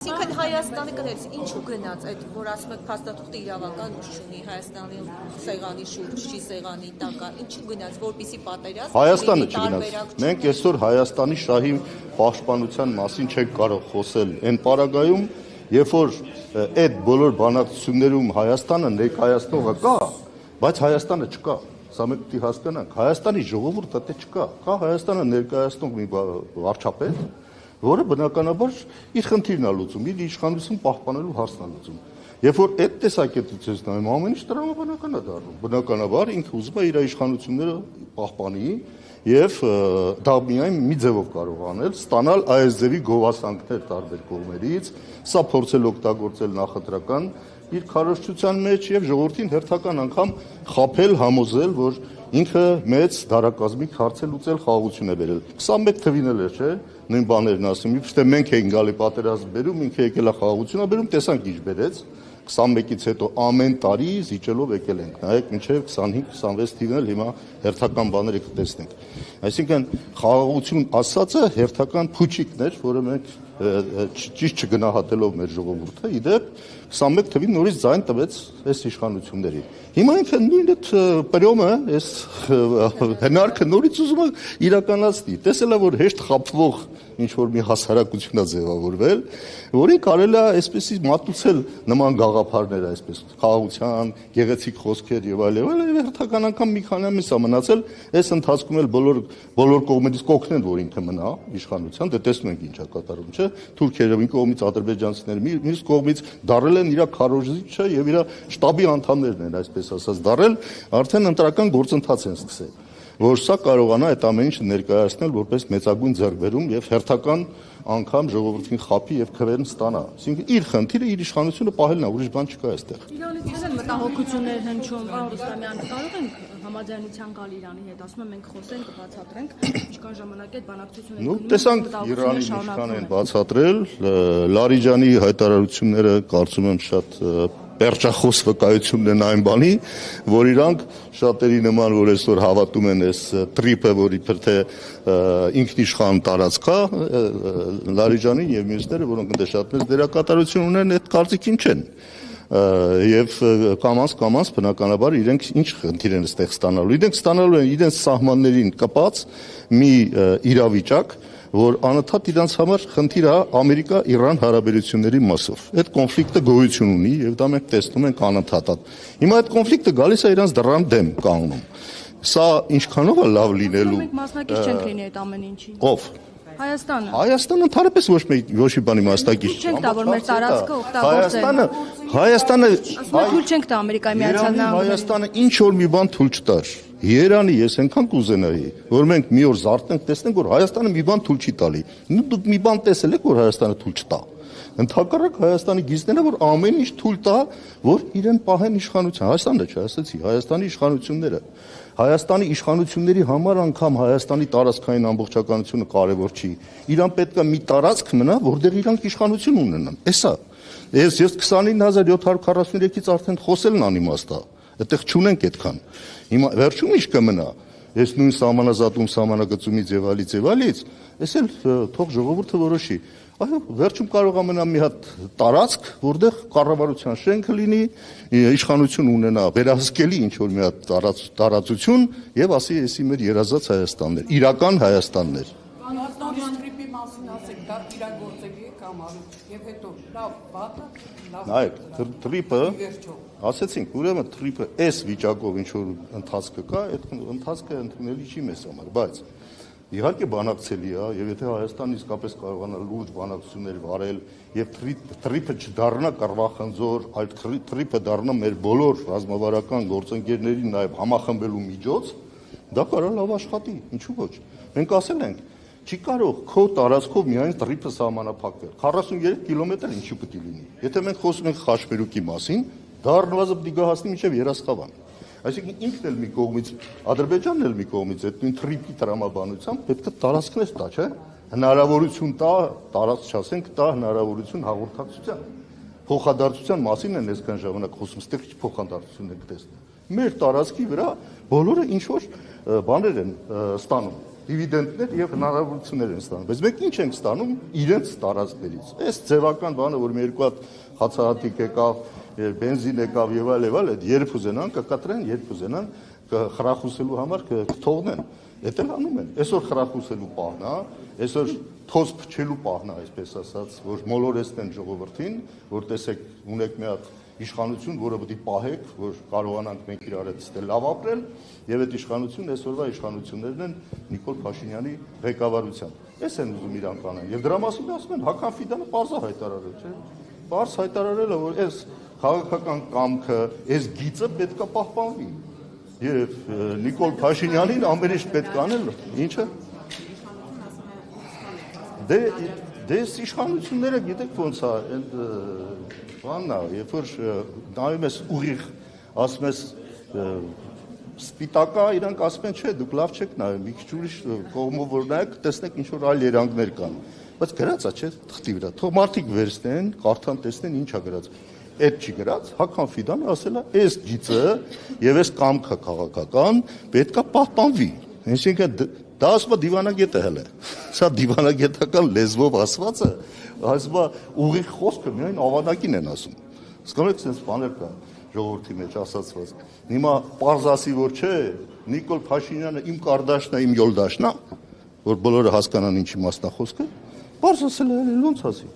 Այսինքն Հայաստանը կներես ինչու գնաց այդ որ ասում եք փաստաթուղթը իրավական ուժ չունի Հայաստանի սեղանի շուրջ չի սեղանի տակա ինչու գնաց որպեսի պատերազմ Հայաստանը չգնաց մենք այսօր Հայաստանի շահի պաշտպանության մասին չենք կարող խոսել այն պարագայում երբ որ այդ բոլոր բանակցություններում Հայաստանը ներկայացնողը կա բայց Հայաստանը չկա սա մենք պետք է հասկանանք Հայաստանի ժողովուրդը դե չկա կա Հայաստանը ներկայացնող մի վարչապետ որը բնականաբար իր խնդիրն է լուծում, իր իշխանություն պահպանելու հարցն է լուծում։ Երբ որ այդ տեսակետից նայում ամեն ինչ տրամաբանական է դառնում, բնականաբար ինքը ուզում է իր իշխանությունները պահպանի եւ դա միայն մի ձևով կարող անել, ստանալ այս ձևի գովասանքներ տարբեր կողմերից, սա փորձել օգտագործել նախընտրական իր քարոզչության մեջ եւ ժողովրդին հերթական անգամ խաբել, համոզել, որ ինքը մեծ դարակազմիկ հարց է լուծել, խաղաղություն է բերել։ 21 թվին էլ էր, չէ՞, նույն բաներն ասում, իբրև մենք էինք գալի պատերազմ բերում, ինքը եկել է խաղաղություն է բերում, տեսանք ինչ բերեց։ 21-ից հետո ամեն տարի զիջելով եկել ենք, նայեք մինչև 25-26 թիվն էլ հիմա հերթական բաները կտեսնենք։ Այսինքն խաղաղություն ասածը հերթական փուչիկն էր, որը մենք ճիշտ չգնահատելով մեր ժողովուրդը, իդեպ 21 թվին նորից ձայն տվեց այս իշխանությունների։ Հիմա ինքը նույն այդ պրյոմը, այս հնարքը նորից ուզում է իրականացնի։ Տեսել է, որ հեշտ խաբվող ինչ-որ մի հասարակություն է ձևավորվել, որին կարելի է այսպեսի մատուցել նման գաղափարներ, այսպես խաղաղության, գեղեցիկ խոսքեր եւ այլ, հերթական անգամ մի քանի ամիս է մնացել, այս ընթացքում էլ բոլոր կողմերից կօգնեն, որ ինքը մնա իշխանության, դե տեսնում ենք ինչ է կատարում, չէ՞։ Թուրքերը մի կողմից ադրբեջանցիները, մյուս կողմից դարել են իր քարոզիչը եւ իր շտաբի անդամներն են, այսպես ասած, դարել, արդեն ընտրական գործընթաց են սկսել, որ սա կարողանա այդ ամեն ինչը ներկայացնել որպես մեծագույն ձեռքբերում եւ հերթական անգամ ժողովրդին խափի եւ քվերն ստանա։ Այսինքն իր խնդիրը իր իշխանությունը պահելն է, ուրիշ բան չկա այստեղ։ Իրանից են մտահոգություններ հնչում, պարոն Ռուստամյան, կարող ենք համաձայնության գալ Իրանի հետ, ասում եմ մենք խոսենք, կբացատրենք, ինչքան ժամանակ է բանակցությունները։ Ну, տեսանք Իրանի ինչքան են բացատրել, Լարիջանի հայտարարությունները կարծում եմ շատ պերճախոս վկայությունն են այն բանի, որ իրանք շատերի նման, որ այսօր հավատում են այս տրիպը, որ իբր թե ինքնիշխան տարածք է, Լարիջանին եւ մյուսները, որոնք ընդ շատ մեծ դերակատարություն ունեն, այդ կարծիքին չեն։ Եվ կամաց բնականաբար իրենք ինչ խնդիր են այստեղ ստանալու։ Իրենք ստանալու են իրենց սահմաններին կպած մի իրավիճակ, որ անընդհատ իրանց համար խնդիր է Ամերիկա-Իրան հարաբերությունների մասով։ Այդ կոնֆլիկտը գոյություն ունի եւ դա մենք տեսնում ենք անընդհատ։ Հիմա այդ կոնֆլիկտը գալիս է իրանց դռան դեմ կանգնում։ Սա ինչքանով է լավ լինելու։ Մենք մասնակից չենք լինի այդ ամեն ինչի։ Ով։ Հայաստանը։ Հայաստանը ընդհանրապես ոչ մի բանի մասնակից չի։ Չենք տա, որ մեր տարածքը օգտագործեն։ Հայաստանը թույլ չենք տա Ամերիկայի Միացյալ Նահանգներին։ Հայաստանը ինչ որ մի բան թույլ չտար։ Երանի ես այնքան կուզենայի, որ մենք մի օր զարթնենք, տեսնենք, որ Հայաստանը մի բան թույլ չի տալի։ Դուք մի բան տեսել եք, որ Հայաստանը թույլ չտա։ Ընդհակառակ Հայաստանի գիծներն է, որ ամեն ինչ թույլ տա, որ իրեն պահեն իշխանության։ Հայաստանը չէ, ասացի, Հայաստանի իշխանությունները։ Հայաստանի իշխանությունների համար անգամ Հայաստանի տարածքային ամբողջականությունը կարևոր չի։ Իրան պետք է մի տարածք մնա, որտեղ իրանք իշխանություն ունենան։ Էսա։ Ես 29743-ից արդեն խոսելն անիմաստ է։ Այդտեղ չունենք այդքան։ Հիմա վերջում ինչ կմնա։ Ես նույն սահմանազատում, սահմանագծումից եւ այլից, ես էլ թող ժողովուրդը որոշի։ Այո, վերջում կարող է մնալ մի հատ տարածք, որտեղ կառավարության շենքը լինի, իշխանություն ունենա վերահսկելի ինչ որ մի հատ տարածություն եւ ասի, էսի մեր երազած Հայաստանն էր, իրական Հայաստանն էր։ Տրիպի մասին ասեք, դա իրագործելի է կամ արու եւ հետո լավ բաթը լավ։ Նայեք, տրիպը ասեցինք, ուրեմն տրիպը այս վիճակով ինչ որ ընթացքը կա, այդ ընթացքը ընդունելի չի մեզ համար, բայց իհարկե բանակցելի է եւ եթե Հայաստանն իսկապես կարողանա լուրջ բանակցություններ վարել եւ տրիպը չդառնա կռվախնձոր, այլ տրիպը դառնա մեր բոլոր ռազմավարական գործընկերներին նաեւ համախմբելու միջոց, դա կարող լավ աշխատի, ինչու ոչ։ Մենք ասել ենք, չի կարող քո տարածքով միայն տրիպը սահմանափակվել։ 43 կիլոմետր ինչու պետք է լինի։ Եթե մենք խոսում ենք Խաշմերուկի մասին, դա առնվազն պետք է հասնի մինչև Երասխավան։ Այսինքն ինքն էլ մի կողմից, Ադրբեջանն էլ մի կողմից այդ նույն տրիպի տրամաբանությամբ պետք է տարածքներ տա, չէ՞։ Հնարավորություն տա, տարածք չասենք, տա հնարավորություն հաղորդակցության։ Փոխադարձության մասին են այսքան ժամանակ խոսում, ստեղ ինչ փոխադարձություն եք տեսնում։ Մեր տարածքի վրա բոլորը ինչ որ բաներ են ստանում։ դիվիդենդներ եւ հնարավորություններ են ստանում, բայց մենք ինչ ենք ստանում իրենց տարածքներից։ Այս ձևական բանը, որ մի երկու հատ հացահատիկ եկավ, բենզին եկավ եւ այլ, երբ ուզենան կկտրեն, երբ ուզենան խրախուսելու համար կթողնեն։ Դա էլ անում են։ Այսօր խրախուսելու պահն է, այսօր թոզ փչելու պահն է, այսպես ասած, որ մոլորեցնեն ժողովրդին, որ տեսեք, ունեք մի հատ իշխանություն, որը պետք է պահեք, որ կարողանանք մենք իրար հետ ստել լավ ապրել, եւ այդ իշխանությունն այսօրվա իշխանություններն են Նիկոլ Փաշինյանի ղեկավարությամբ։ Այս են ուզում իրանք անեն։ Եվ դրա մասին ասում են Հական Ֆիդանը պարզ հայտարարել, չէ՞։ Պարզ հայտարարել է, որ այս քաղաքական կամքը, այս գիծը պետք է պահպանվի։ Եվ Նիկոլ Փաշինյանին ամեն ինչ պետք է անել, ինչը։ Դե իշխանությունները գիտեք ոնց է, այդ բանն է, երբ որ նայում ես ուղիղ, ասում ես սպիտակա, իրանք ասում են, չէ, դուք լավ չեք նայում, մի քիչ ուրիշ կողմով որ նայեք, տեսնեք ինչ որ այլ երանգներ կան։ Բայց գրած է, չէ, թղթի վրա։ Թող մարդիկ վերցնեն, կարդան, տեսնեն ինչ է գրած։ Այդ չի գրած, Հական Ֆիդանը ասել է, այս գիծը եւ այս կամքը քաղաքական պետք է պահպանվի։ Այսինքն դա ասում է դիվանագետը հələ։ Սա դիվանագետական լեզվով ասված է, ասում է ուղիղ խոսքը միայն ավանակին են ասում։ Հասկանու եք, sense բաներ կա ժողովրդի մեջ ասացված։ Հիմա պարզ ասի, որ չէ, Նիկոլ Փաշինյանը իմ կարդաշն է, իմ յոլդաշն է, որ բոլորը հասկանան ինչի մասն է խոսքը։ Պարզ ասել է, ոնց ասի։